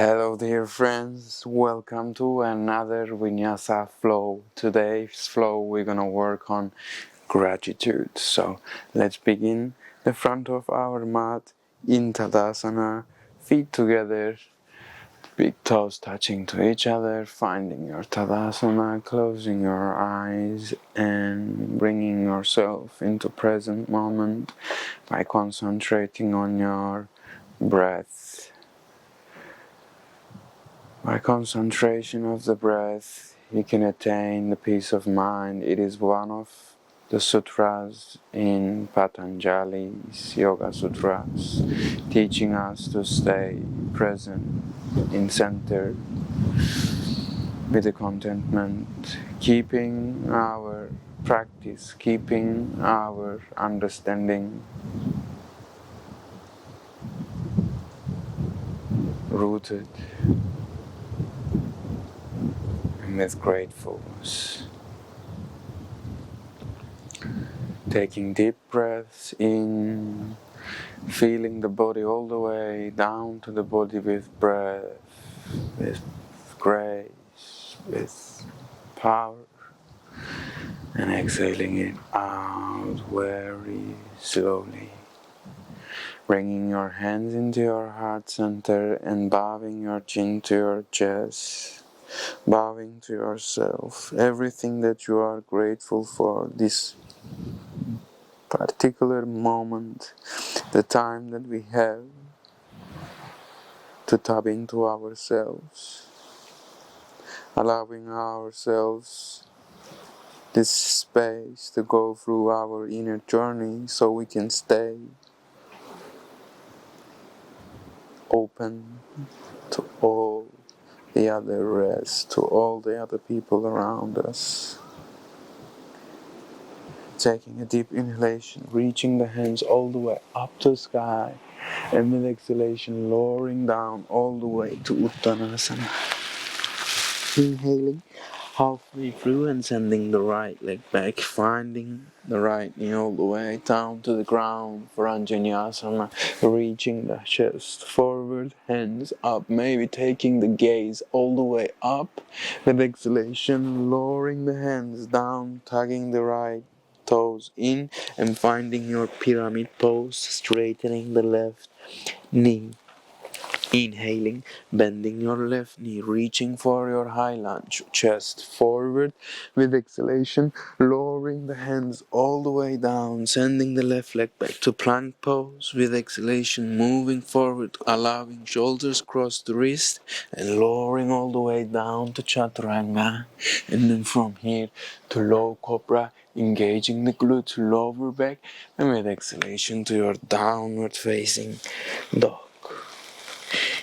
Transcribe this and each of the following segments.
Hello dear friends, welcome to another Vinyasa Flow. Today's flow we're gonna work on gratitude. So let's begin. The front of our mat in Tadasana, feet together, big toes touching to each other, finding your Tadasana, closing your eyes and bringing yourself into present moment by concentrating on your breath. By concentration of the breath, you can attain the peace of mind. It is one of the sutras in Patanjali's Yoga Sutras, teaching us to stay present, in center, with the contentment, keeping our practice, keeping our understanding rooted with gratefulness. Taking deep breaths in, feeling the body all the way down to the body with breath, with grace, with power, and exhaling it out very slowly. Bringing your hands into your heart center and bowing your chin to your chest. Bowing to yourself, everything that you are grateful for this particular moment, the time that we have to tap into ourselves, allowing ourselves this space to go through our inner journey so we can stay open to all the other rest, to all the other people around us. Taking a deep inhalation, reaching the hands all the way up to the sky, and with exhalation lowering down all the way to Uttanasana. Inhaling halfway through and sending the right leg back, finding the right knee all the way down to the ground for Anjaneyasana, reaching the chest forward, hands up, maybe taking the gaze all the way up. With exhalation, lowering the hands down, tugging the right toes in and finding your pyramid pose, straightening the left knee. Inhaling, bending your left knee, reaching for your high lunge, chest forward. With exhalation, lowering the hands all the way down, sending the left leg back to plank pose. With exhalation, moving forward, allowing shoulders cross the wrist, and lowering all the way down to chaturanga. And then from here to low cobra, engaging the glutes, lower back, and with exhalation to your downward facing dog.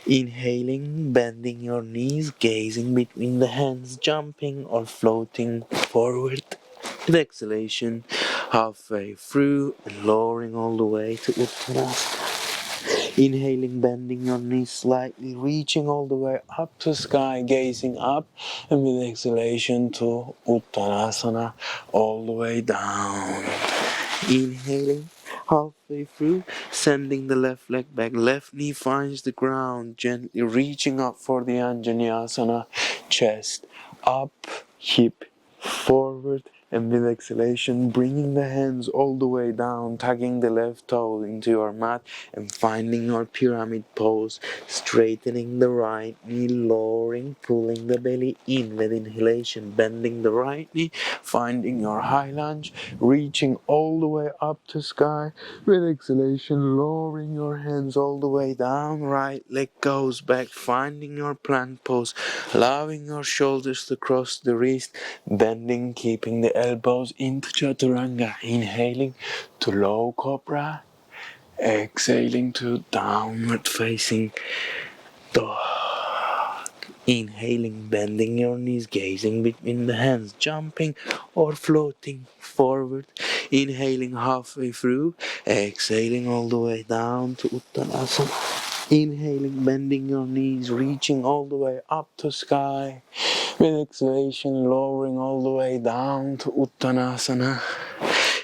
Inhaling, bending your knees, gazing between the hands, jumping or floating forward. With exhalation, halfway through and lowering all the way to Uttanasana. Inhaling, bending your knees slightly, reaching all the way up to sky, gazing up, and with exhalation to Uttanasana, all the way down. Inhaling, halfway through, sending the left leg back, left knee finds the ground, gently reaching up for the Anjaneyasana, chest up, hip forward, and with exhalation, bringing the hands all the way down, tugging the left toe into your mat, and finding your pyramid pose, straightening the right knee, lowering, pulling the belly in with inhalation, bending the right knee, finding your high lunge, reaching all the way up to sky, with exhalation, lowering your hands all the way down, right leg goes back, finding your plank pose, allowing your shoulders to cross the wrist, bending, keeping the elbows into chaturanga, inhaling to low cobra, exhaling to downward facing dog. Inhaling, bending your knees, gazing between the hands, jumping or floating forward. Inhaling halfway through, exhaling all the way down to Uttanasana. Inhaling, bending your knees, reaching all the way up to sky. With exhalation, lowering all the way down to Uttanasana.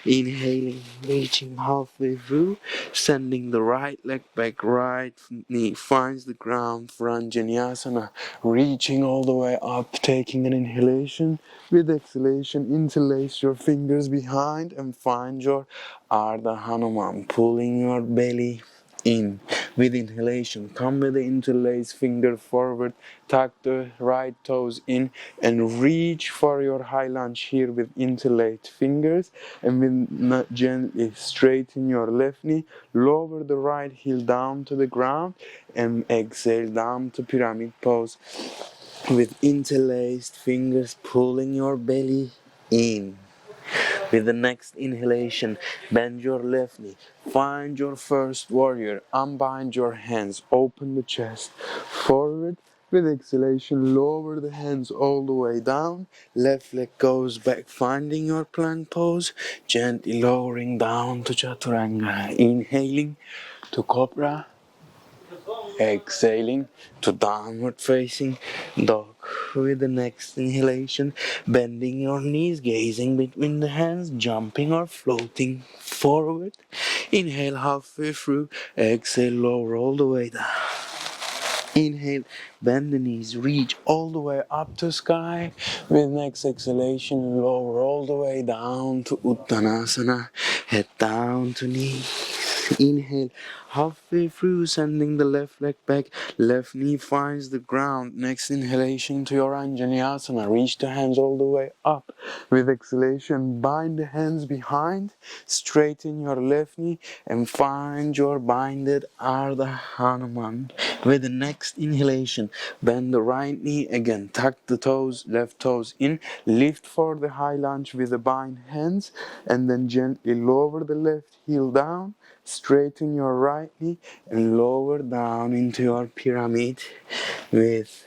Inhaling, reaching halfway through, sending the right leg back, right knee finds the ground for Vinyasa, reaching all the way up, taking an inhalation. With exhalation, interlace your fingers behind and find your Ardha Hanuman, pulling your belly in. With inhalation, come with the interlaced finger forward, tuck the right toes in and reach for your high lunge here with interlaced fingers, and with gently straighten your left knee, lower the right heel down to the ground and exhale down to pyramid pose with interlaced fingers pulling your belly in. With the next inhalation, bend your left knee. Find your first warrior. Unbind your hands. Open the chest forward. With exhalation, lower the hands all the way down. Left leg goes back, finding your plank pose. Gently lowering down to chaturanga. Inhaling to cobra. Exhaling to downward facing dog. With the next inhalation, bending your knees, gazing between the hands, jumping or floating forward. Inhale halfway through, exhale, lower all the way down. Inhale, bend the knees, reach all the way up to sky. With next exhalation, lower all the way down to Uttanasana. Head down to knees. Inhale, halfway through, sending the left leg back. Left knee finds the ground. Next inhalation to your Anjaneyasana. Reach the hands all the way up. With exhalation, bind the hands behind. Straighten your left knee and find your binded Ardha Hanuman. With the next inhalation, bend the right knee again. Tuck the toes, left toes in. Lift for the high lunge with the bind hands. And then gently lower the left heel down. Straighten your right knee and lower down into your pyramid with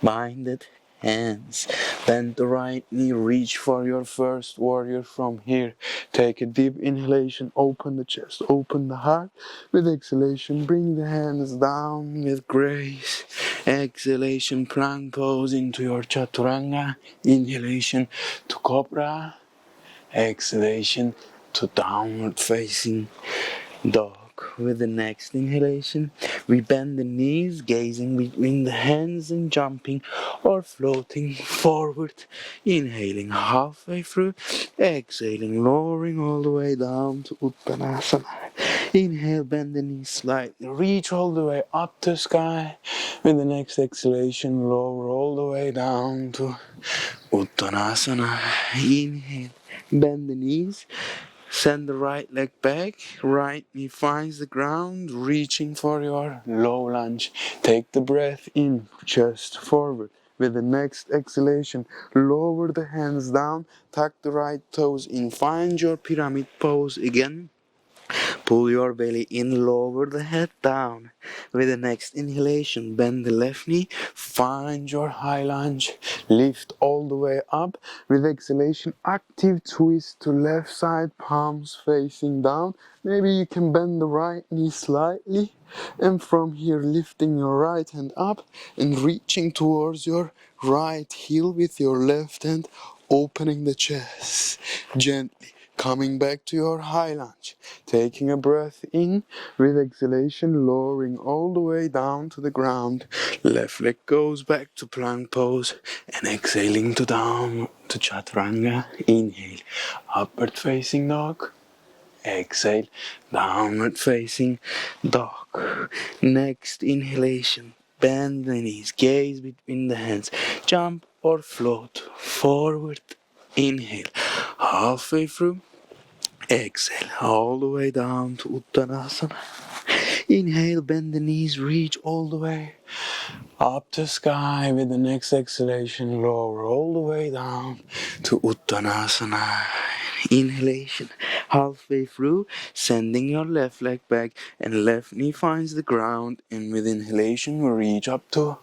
binded hands. Bend the right knee, reach for your first warrior from here. Take a deep inhalation, open the chest, open the heart. With exhalation, bring the hands down with grace. Exhalation, plank pose into your chaturanga. Inhalation to cobra. Exhalation to downward facing dog. With the next inhalation, we bend the knees, gazing between the hands and jumping or floating forward. Inhaling halfway through, exhaling, lowering all the way down to Uttanasana. Inhale, bend the knees slightly, reach all the way up to sky. With the next exhalation, lower all the way down to Uttanasana. Inhale, bend the knees. Send the right leg back, right knee finds the ground, reaching for your low lunge. Take the breath in, chest forward. With the next exhalation, lower the hands down, tuck the right toes in, find your pyramid pose again. Pull your belly in, lower the head down. With the next inhalation, bend the left knee, find your high lunge, lift all the way up. With exhalation, active twist to left side, palms facing down. Maybe you can bend the right knee slightly. And from here, lifting your right hand up and reaching towards your right heel with your left hand, opening the chest gently. Coming back to your high lunge, taking a breath in with exhalation, lowering all the way down to the ground. Left leg goes back to plank pose and exhaling to down to chaturanga. Inhale, upward facing dog. Exhale, downward facing dog. Next inhalation, bend the knees, gaze between the hands, jump or float forward. Inhale, halfway through. Exhale all the way down to Uttanasana. Inhale, bend the knees, reach all the way up to sky. With the next exhalation, lower all the way down to Uttanasana. Inhalation, halfway through, sending your left leg back and left knee finds the ground. And with inhalation, we reach up to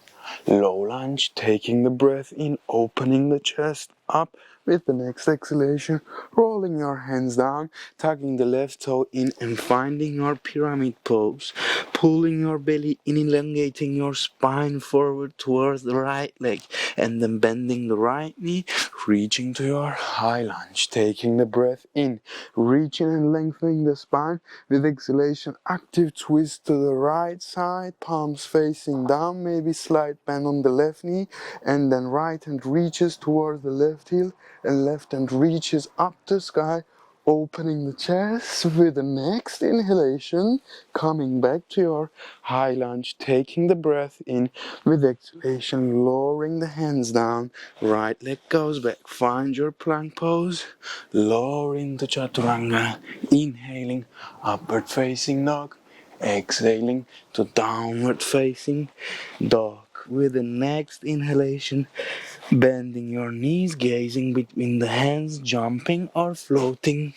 low lunge, taking the breath in, opening the chest up. With the next exhalation, rolling your hands down, tucking the left toe in and finding your pyramid pose. pulling your belly in, elongating your spine forward towards the right leg, and then bending the right knee, reaching to your high lunge, taking the breath in, reaching and lengthening the spine. With exhalation, active twist to the right side, palms facing down, maybe slight bend on the left knee, and then right hand reaches towards the left heel, and left hand reaches up to sky, opening the chest. With the next inhalation, coming back to your high lunge, taking the breath in. With exhalation, lowering the hands down, right leg goes back, find your plank pose, lowering to chaturanga, inhaling upward facing dog, exhaling to downward facing dog. With the next inhalation, bending your knees, gazing between the hands, jumping or floating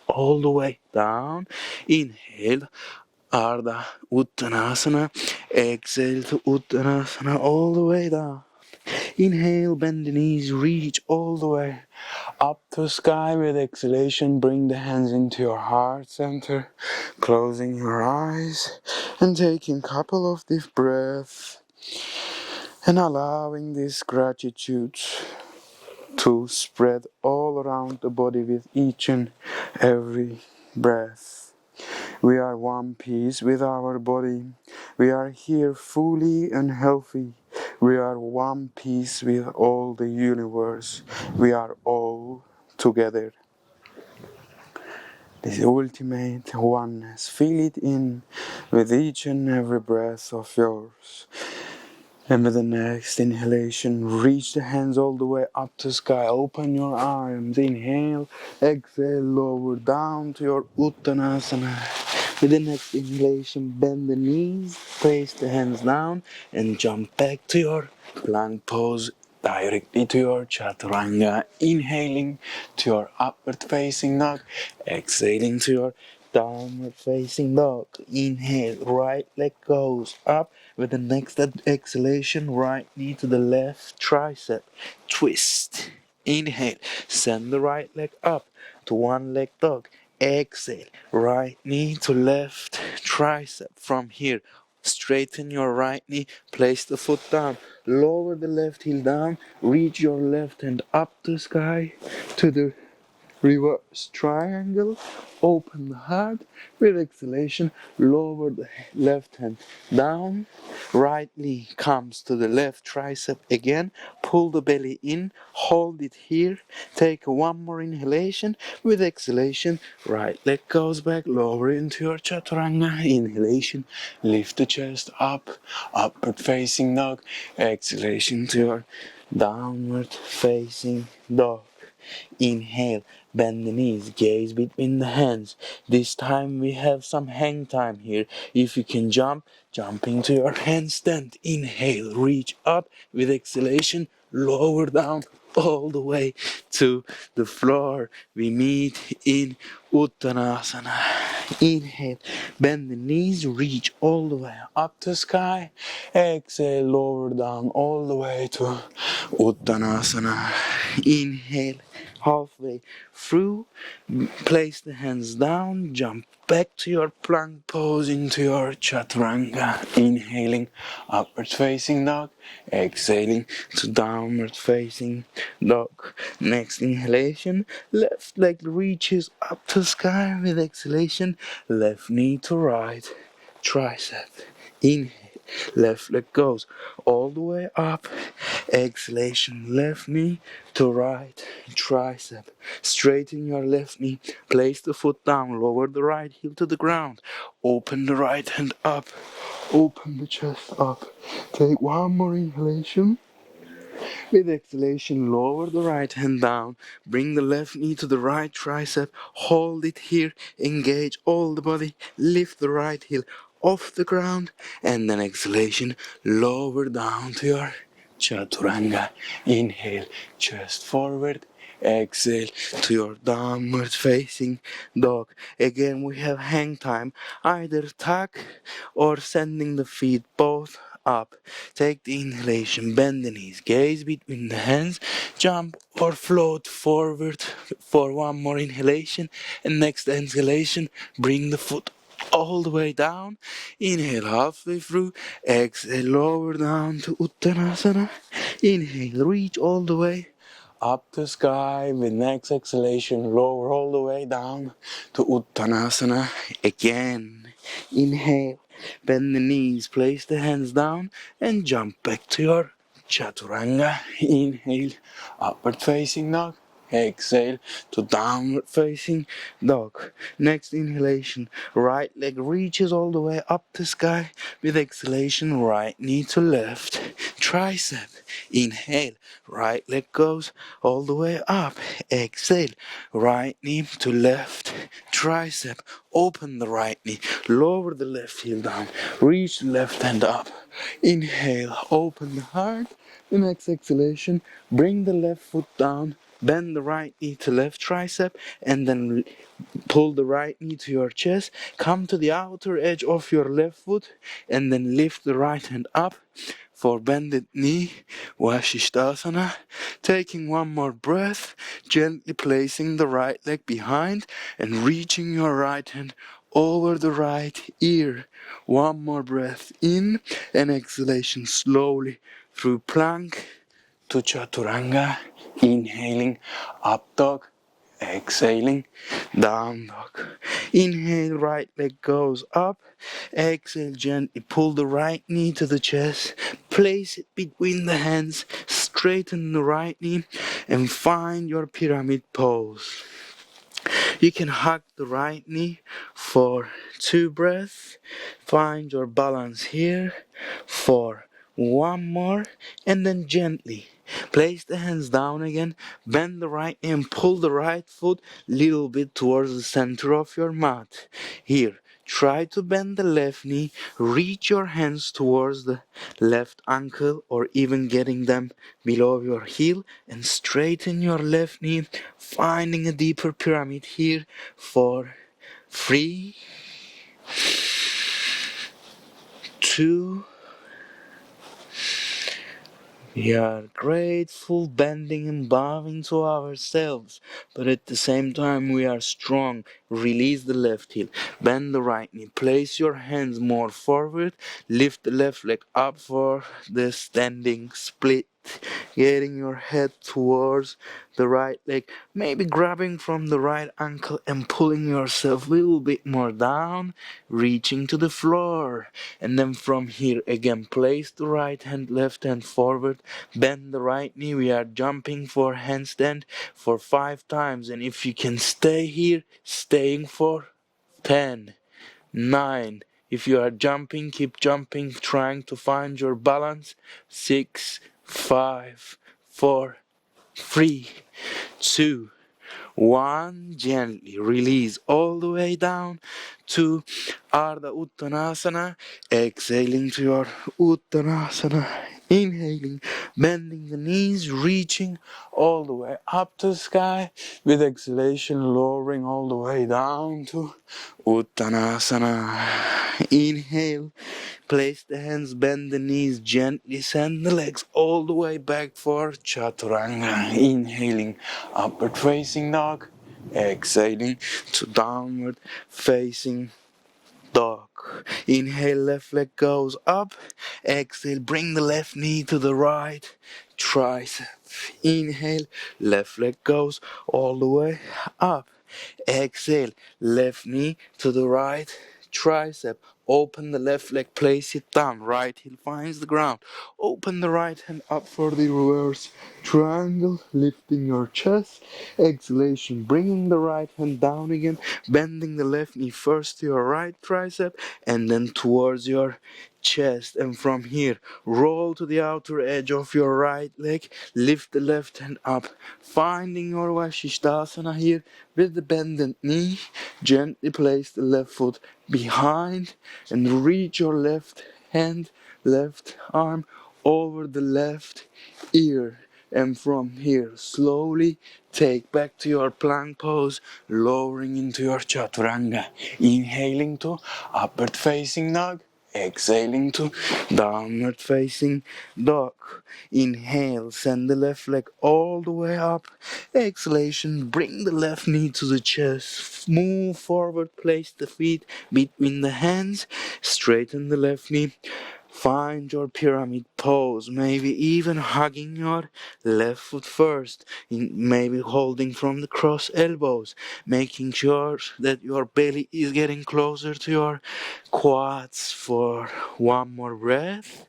all the way down. Inhale, Ardha Uttanasana. Exhale to Uttanasana all the way down. Inhale, bend the knees, reach all the way up to sky. With exhalation, bring the hands into your heart center, closing your eyes and taking a couple of deep breaths and allowing this gratitude to spread all around the body with each and every breath. We are one piece with our body. We are here fully and healthy. We are one piece with all the universe. We are all together. This ultimate oneness. Feel it in with each and every breath of yours. And with the next inhalation, reach the hands all the way up to sky. Open your arms. Inhale, exhale, lower down to your Uttanasana. With the next inhalation, bend the knees, place the hands down, and jump back to your plank pose, directly to your chaturanga. Inhaling to your upward facing dog, exhaling to your downward facing dog. Inhale, right leg goes up. With the next exhalation, right knee to the left tricep. Twist. Inhale, send the right leg up to one leg dog. Exhale, right knee to left tricep. From here, straighten your right knee, place the foot down, lower the left heel down, reach your left hand up to sky to the reverse triangle, open the heart. With exhalation, lower the left hand down, right knee comes to the left tricep again, pull the belly in, hold it here, take one more inhalation. With exhalation, right leg goes back, lower into your chaturanga. Inhalation, lift the chest up, upward facing dog. Exhalation to your downward facing dog. Inhale, bend the knees, gaze between the hands. This time we have some hang time here. If you can jump, jump into your handstand. Inhale, reach up. With exhalation, lower down all the way to the floor. We meet in Uttanasana. Inhale, bend the knees, reach all the way up to sky. Exhale, lower down all the way to Uttanasana. Inhale, halfway through, place the hands down, jump back to your plank pose into your chaturanga. Inhaling, upward facing dog. Exhaling to downward facing dog. Next inhalation, left leg reaches up to sky. With exhalation, left knee to right tricep. Inhale, left leg goes all the way up. Exhalation, left knee to right tricep. Straighten your left knee, place the foot down, lower the right heel to the ground. Open the right hand up, open the chest up. Take one more inhalation. With exhalation, lower the right hand down, bring the left knee to the right tricep, hold it here, engage all the body, lift the right heel off the ground, and then exhalation, lower down to your chaturanga. Inhale, chest forward. Exhale to your downward facing dog. Again, we have hang time, either tuck or sending the feet both up. Take the inhalation, bend the knees, gaze between the hands, jump or float forward for one more inhalation, and next exhalation, bring the foot all the way down. Inhale halfway through. Exhale, lower down to Uttanasana. Inhale, reach all the way up the sky. With next exhalation, lower all the way down to Uttanasana. Again, inhale, bend the knees, place the hands down, and jump back to your Chaturanga. Inhale, upward facing dog. Exhale to downward facing dog. Next inhalation, right leg reaches all the way up the sky. With exhalation, right knee to left. Tricep. Inhale, right leg goes all the way up. Exhale, right knee to left. Tricep. Open the right knee. Lower the left heel down. Reach the left hand up. Inhale, open the heart. The next exhalation, bring the left foot down. Bend the right knee to left tricep and then pull the right knee to your chest. Come to the outer edge of your left foot and then lift the right hand up for bended knee, Vashisthasana. Taking one more breath, gently placing the right leg behind and reaching your right hand over the right ear. One more breath in and exhalation slowly through plank to Chaturanga. Inhaling, up dog. Exhaling, down dog. Inhale, right leg goes up. Exhale, gently pull the right knee to the chest. Place it between the hands. Straighten the right knee and find your pyramid pose. You can hug the right knee for 2 breaths. Find your balance here for 1 more, and then gently place the hands down again. Bend the right knee and pull the right foot a little bit towards the center of your mat. Here, try to bend the left knee. Reach your hands towards the left ankle or even getting them below your heel and straighten your left knee, finding a deeper pyramid here for 3, 2. We are grateful, bending and bowing to ourselves, but at the same time we are strong. Release the left heel, bend the right knee, place your hands more forward, lift the left leg up for the standing split. Getting your head towards the right leg, maybe grabbing from the right ankle and pulling yourself a little bit more down, reaching to the floor. And then from here again, place the right hand, left hand forward, bend the right knee. We are jumping for handstand for 5 times, and if you can stay here, staying for 10, 9. If you are jumping, keep jumping, trying to find your balance. 6, 5, 4, 3, 2, 1. Gently release all the way down to Ardha Uttanasana. Exhaling to your Uttanasana. Inhaling, bending the knees, reaching all the way up to the sky. With exhalation, lowering all the way down to Uttanasana. Inhale, place the hands, bend the knees, gently send the legs all the way back for Chaturanga. Inhaling, upward facing dog. Exhaling to downward facing dog. Inhale, left leg goes up. Exhale, bring the left knee to the right tricep. Inhale, left leg goes all the way up. Exhale, left knee to the right tricep. Open the left leg, place it down. Right heel finds the ground. Open the right hand up for the reverse triangle, lifting your chest. Exhalation, bringing the right hand down again, bending the left knee first to your right tricep and then towards your chest. And from here, roll to the outer edge of your right leg, lift the left hand up, finding your Vashisthasana here with the bended knee. Gently place the left foot behind and reach your left hand, left arm over the left ear. And from here, slowly take back to your plank pose, lowering into your Chaturanga. Inhaling to upward facing dog. exhaling to downward facing dog. Inhale, send the left leg all the way up. Exhalation, bring the left knee to the chest. Move forward, place the feet between the hands. Straighten the left knee. Find your pyramid pose, maybe even hugging your left foot first, maybe holding from the cross elbows, making sure that your belly is getting closer to your quads for one more breath.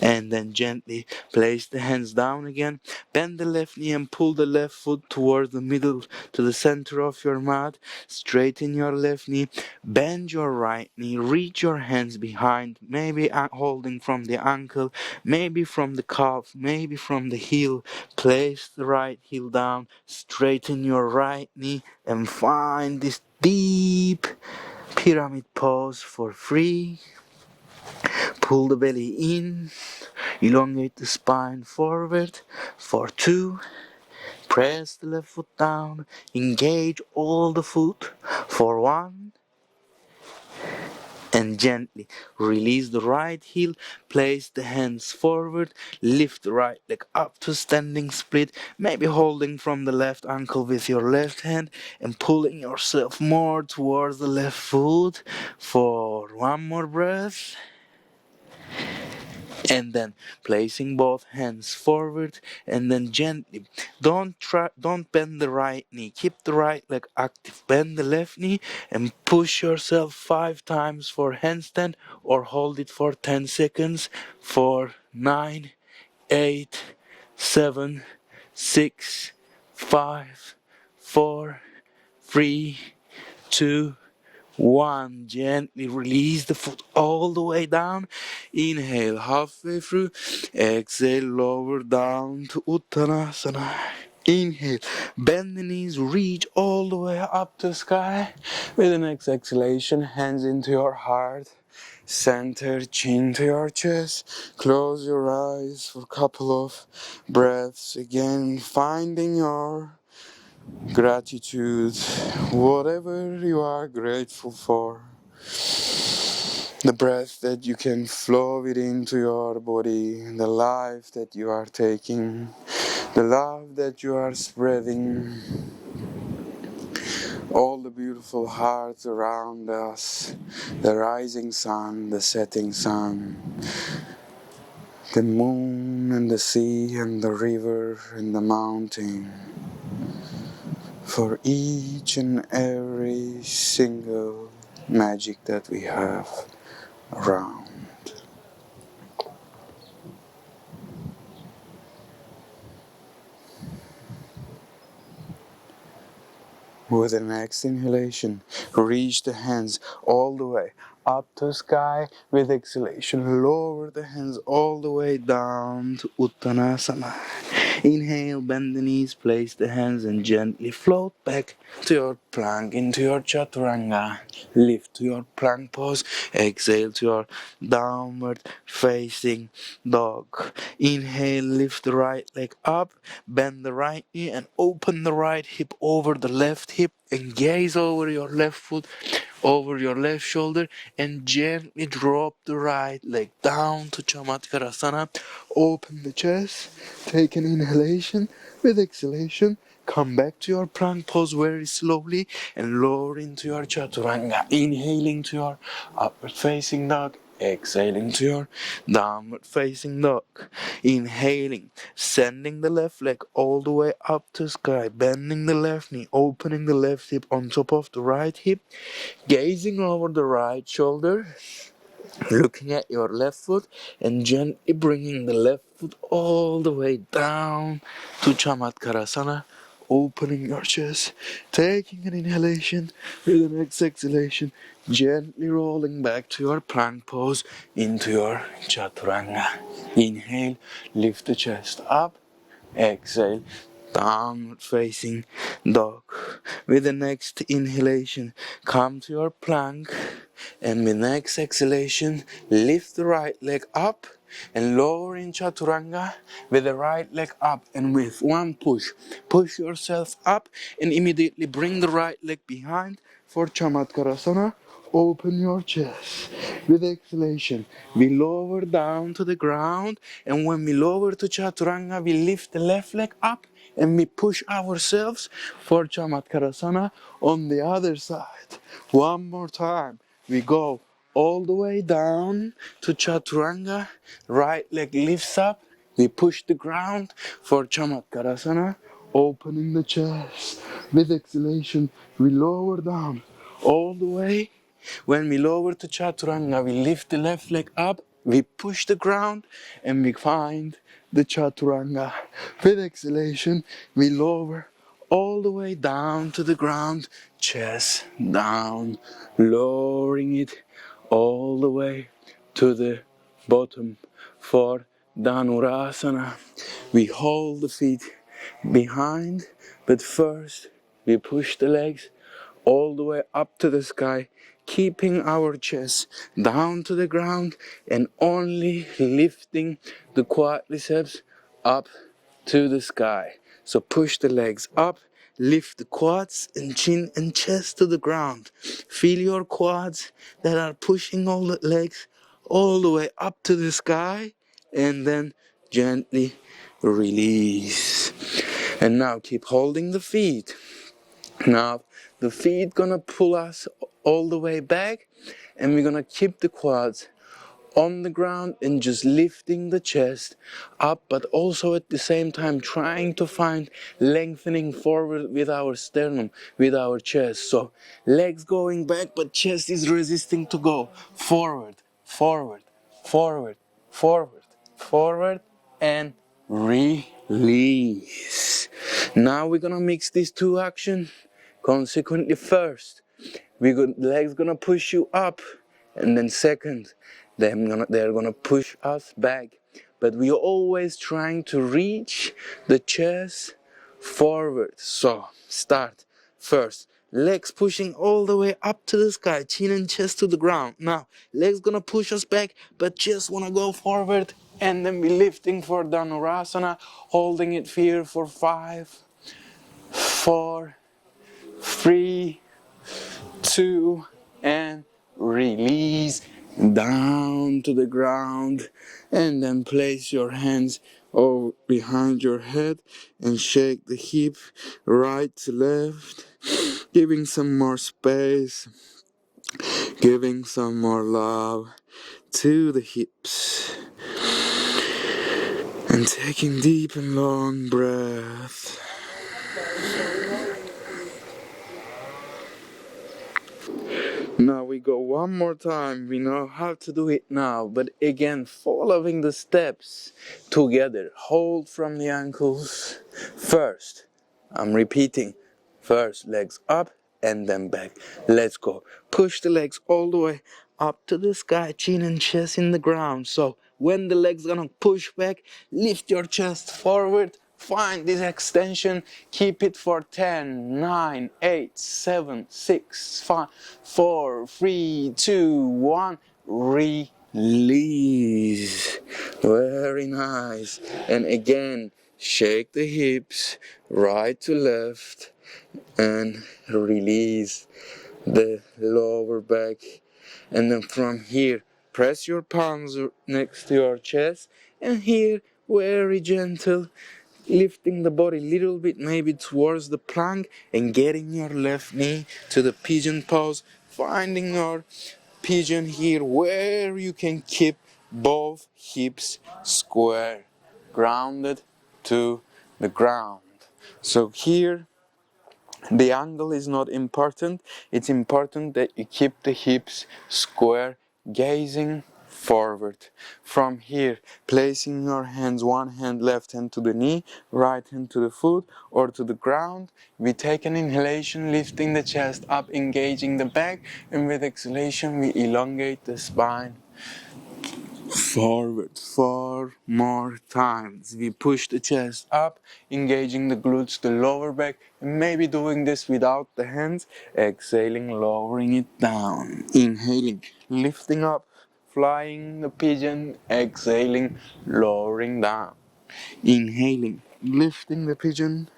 And then gently place the hands down again. Bend the left knee and pull the left foot towards the middle to the center of your mat. Straighten your left knee. Bend your right knee. Reach your hands behind, maybe holding from the ankle, maybe from the calf, maybe from the heel. Place the right heel down. Straighten your right knee and find this deep pyramid pose for 3. Pull the belly in, elongate the spine forward for 2. Press the left foot down, engage all the foot for 1. And gently release the right heel, place the hands forward, lift the right leg up to standing split, maybe holding from the left ankle with your left hand and pulling yourself more towards the left foot for 1 more breath. And then placing both hands forward and then gently don't bend the right knee, keep the right leg active, bend the left knee and push yourself 5 times for handstand or hold it for 10 seconds for 9, 8, 7, 6, 5, 4, 3, 2, 1. Gently release the foot all the way down. Inhale halfway through. Exhale lower down to Uttanasana. Inhale, bend the knees, reach all the way up to sky. With the next exhalation, hands into your heart. Center chin to your chest. Close your eyes for a couple of breaths. Again, finding your gratitude, whatever you are grateful for. The breath that you can flow it into your body, the life that you are taking, the love that you are spreading, all the beautiful hearts around us, the rising sun, the setting sun, the moon and the sea and the river and the mountain. For each and every single magic that we have around. With the next inhalation, reach the hands all the way up to sky. With exhalation, lower the hands all the way down to Uttanasana. Inhale, bend the knees, place the hands and gently float back to your plank, into your chaturanga. Lift to your plank pose. Exhale to your downward facing dog. Inhale, lift the right leg up, bend the right knee and open the right hip over the left hip and gaze over your left foot, over your left shoulder and gently drop the right leg down to Chamatkarasana. Open the chest, take an inhalation. With exhalation, come back to your plank pose very slowly and lower into your chaturanga. Inhaling to your upward facing dog. Exhaling to your downward facing dog. Inhaling, sending the left leg all the way up to sky, bending the left knee, opening the left hip on top of the right hip, gazing over the right shoulder, looking at your left foot and gently bringing the left foot all the way down to Chamatkarasana, opening your chest, taking an inhalation with the next exhalation, gently rolling back to your plank pose into your chaturanga. Inhale, lift the chest up. Exhale, downward facing dog. With the next inhalation, come to your plank. And with next exhalation, lift the right leg up and lower in chaturanga with the right leg up. And with one push, push yourself up and immediately bring the right leg behind for Chamatkarasana. open your chest. With exhalation, we lower down to the ground, and when we lower to Chaturanga, we lift the left leg up and we push ourselves for Chamatkarasana on the other side. One more time. We go all the way down to Chaturanga, right leg lifts up, we push the ground for Chamatkarasana, opening the chest. With exhalation, we lower down all the way. When we lower to Chaturanga, we lift the left leg up, we push the ground, and we find the Chaturanga. With exhalation, we lower all the way down to the ground, chest down, lowering it all the way to the bottom for Dhanurasana. We hold the feet behind, but first we push the legs all the way up to the sky, keeping our chest down to the ground and only lifting the quadriceps up to the sky. So push the legs up, lift the quads and chin and chest to the ground. Feel your quads that are pushing all the legs all the way up to the sky, and then gently release. And now keep holding the feet. Now the feet gonna pull us all the way back, and we're gonna keep the quads on the ground and just lifting the chest up, but also at the same time trying to find lengthening forward with our sternum, with our chest. So legs going back, but chest is resisting to go forward, forward, forward, forward, forward, and release. Now we're gonna mix these two actions. Consequently, first, legs gonna push you up, and then second, they're gonna push us back. But we are always trying to reach the chest forward. So start first. Legs pushing all the way up to the sky, chin and chest to the ground. Now, legs gonna push us back, but just wanna go forward, and then we lifting for Dhanurasana, holding it here for 5, 4, 3, 2, and release down to the ground. And then place your hands over behind your head and shake the hip right to left, giving some more space, giving some more love to the hips, and taking deep and long breath. Now we go one more time. We know how to do it now, but again, following the steps together. Hold from the ankles. First, I'm repeating. First, legs up and then back. Let's go. Push the legs all the way up to the sky, chin and chest in the ground. So when the legs gonna push back, lift your chest forward. Find this extension, keep it for 10, 9, 8, 7, 6, 5, 4, 3, 2, 1, release. Very nice. And again, shake the hips, right to left, and release the lower back. And then from here, press your palms next to your chest, and here, very gentle, lifting the body a little bit maybe towards the plank and getting your left knee to the pigeon pose, finding your pigeon here where you can keep both hips square, grounded to the ground. So here the angle is not important, it's important that you keep the hips square, gazing forward. From here, placing your hands, one hand, left hand to the knee, right hand to the foot or to the ground. We take an inhalation, lifting the chest up, engaging the back, and with exhalation we elongate the spine forward. 4 more times. We push the chest up, engaging the glutes, the lower back, and maybe doing this without the hands. Exhaling, lowering it down. Inhaling, lifting up, flying the pigeon. Exhaling, lowering down. Inhaling, lifting the pigeon.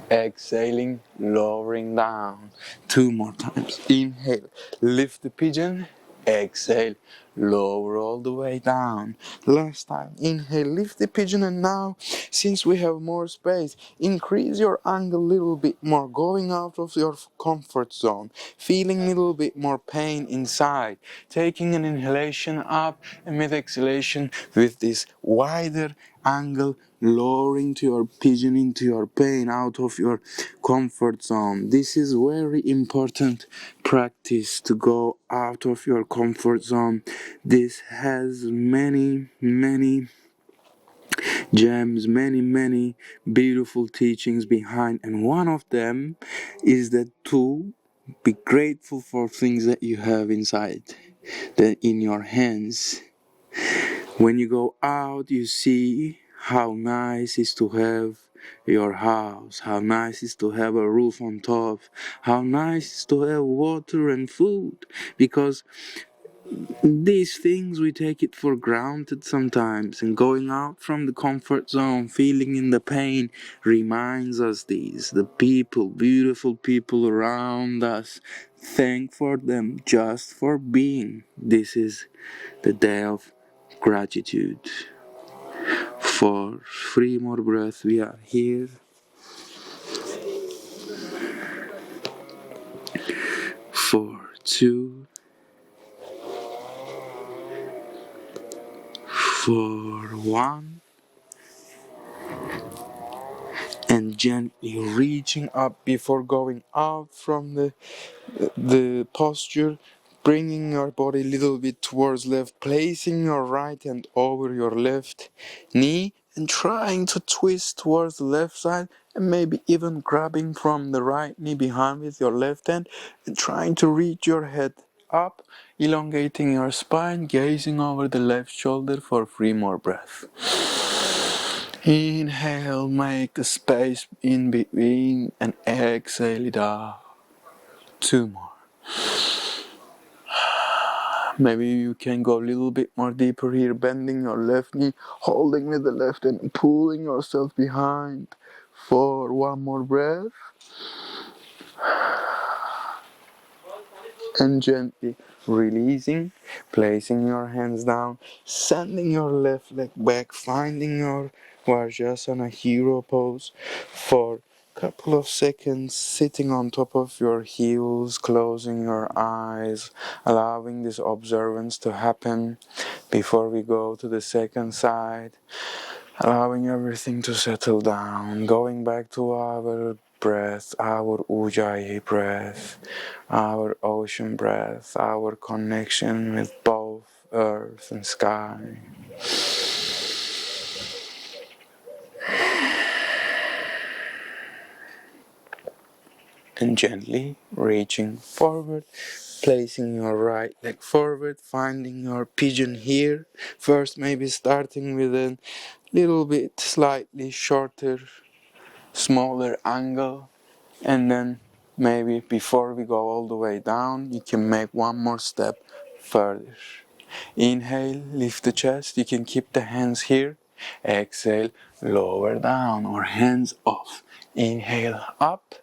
Exhaling, lowering down. 2 more times. Inhale, lift the pigeon. Exhale, lower all the way down. Last time. Inhale, lift the pigeon, and now, since we have more space, increase your angle a little bit more, going out of your comfort zone, feeling a little bit more pain inside, taking an inhalation up and with exhalation with this wider angle, lowering to your pigeon into your pain, out of your comfort zone. This is very important practice, to go out of your comfort zone. This has many gems, many beautiful teachings behind, and one of them is that to be grateful for things that you have inside, that in your hands. When you go out, you see how nice it is to have your house, how nice it is to have a roof on top, how nice it is to have water and food, because these things we take it for granted sometimes, and going out from the comfort zone, feeling in the pain, reminds us these, the people, beautiful people around us. Thank for them just for being. This is the day of gratitude. For 3 more breaths, we are here. 4, 2, 4, 1. And gently reaching up before going out from the posture, bringing your body a little bit towards left, placing your right hand over your left knee and trying to twist towards the left side, and maybe even grabbing from the right knee behind with your left hand and trying to reach your head up, elongating your spine, gazing over the left shoulder for 3 more breaths. Inhale, make a space in between, and exhale it out. 2 more. Maybe you can go a little bit more deeper here, bending your left knee, holding with the left and pulling yourself behind for 1 more breath. And gently releasing, placing your hands down, sending your left leg back, finding your Vajrasana hero pose for a couple of seconds, sitting on top of your heels, closing your eyes, allowing this observance to happen before we go to the second side. Allowing everything to settle down, going back to our breath, our Ujjayi breath, our ocean breath, our connection with both earth and sky. And gently reaching forward, placing your right leg forward, finding your pigeon here. First, maybe starting with a little bit slightly shorter, smaller angle, and then maybe before we go all the way down, you can make 1 more step further. Inhale, lift the chest. You can keep the hands here. Exhale, lower down or hands off. Inhale, up.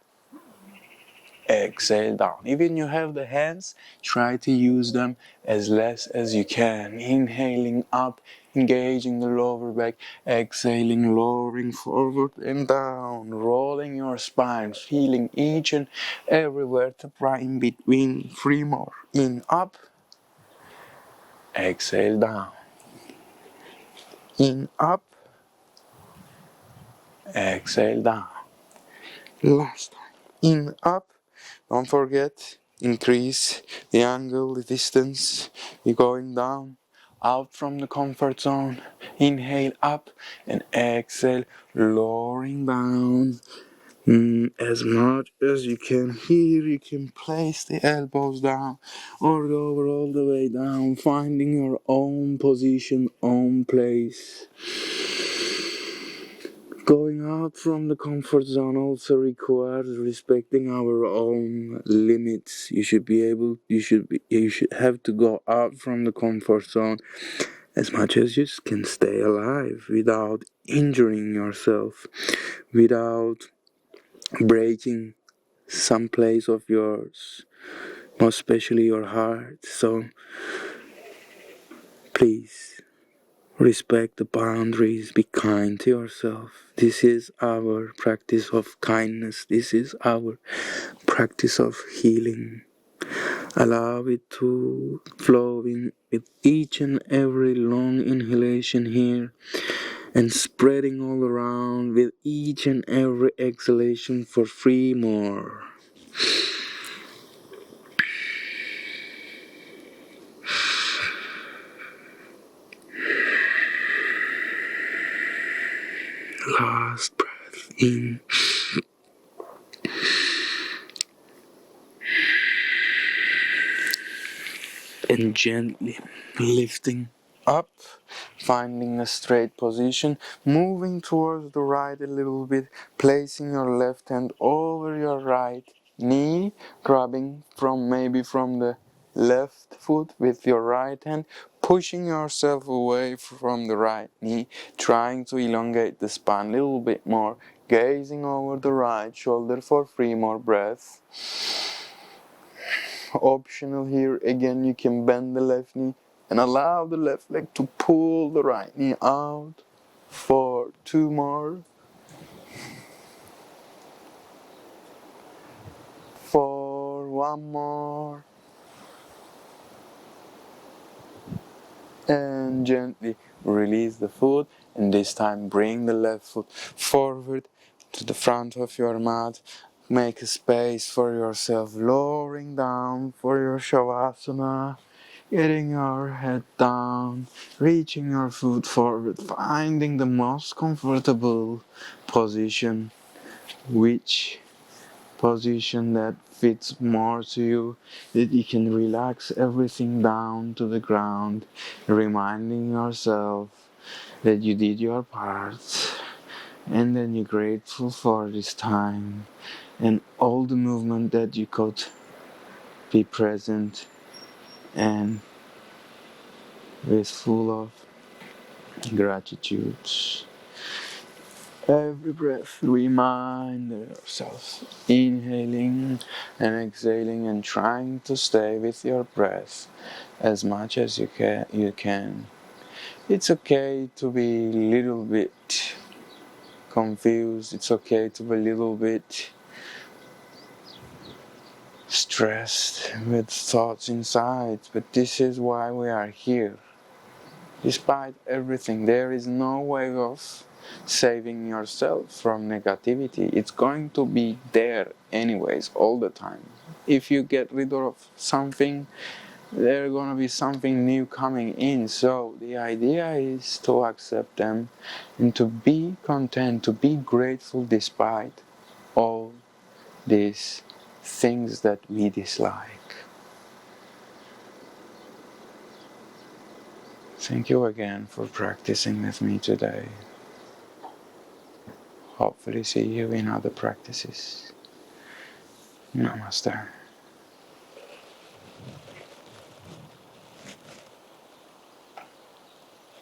Exhale, down. Even you have the hands, try to use them as less as you can. Inhaling up, engaging the lower back. Exhaling, lowering forward and down. Rolling your spine, feeling each and every vertebra in between. 3 more. In, up. Exhale, down. In, up. Exhale, down. Last time. In, up. Don't forget, increase the angle, the distance. You're going down, out from the comfort zone. Inhale up and exhale, lowering down. As much as you can here, you can place the elbows down or lower all the way down, finding your own position, own place. Going out from the comfort zone also requires respecting our own limits. You should have to go out from the comfort zone as much as you can stay alive without injuring yourself, without breaking some place of yours, most especially your heart. So please respect the boundaries, be kind to yourself. This is our practice of kindness, this is our practice of healing. Allow it to flow in with each and every long inhalation here and spreading all around with each and every exhalation for 3 more. Last breath in. And gently lifting up, finding a straight position, moving towards the right a little bit, placing your left hand over your right knee, grabbing from the left foot with your right hand, pushing yourself away from the right knee, trying to elongate the spine a little bit more, gazing over the right shoulder for 3 more breaths. Optional here, again, you can bend the left knee and allow the left leg to pull the right knee out for 2 more, for 1 more, and gently release the foot, and this time bring the left foot forward to the front of your mat. Make a space for yourself, lowering down for your Shavasana. Getting your head down, reaching your foot forward, finding the most comfortable position, which position that fits more to you, that you can relax everything down to the ground, reminding yourself that you did your part, and then you're grateful for this time and all the movement that you could be present and with full of gratitude. Every breath, remind yourself, inhaling and exhaling and trying to stay with your breath as much as you can. It's okay to be a little bit confused, it's okay to be a little bit stressed with thoughts inside, but this is why we are here. Despite everything, there is no way of saving yourself from negativity. It's going to be there anyways, all the time. If you get rid of something, there's going to be something new coming in. So the idea is to accept them and to be content, to be grateful despite all these things that we dislike. Thank you again for practicing with me today. Hopefully see you in other practices. Namaste.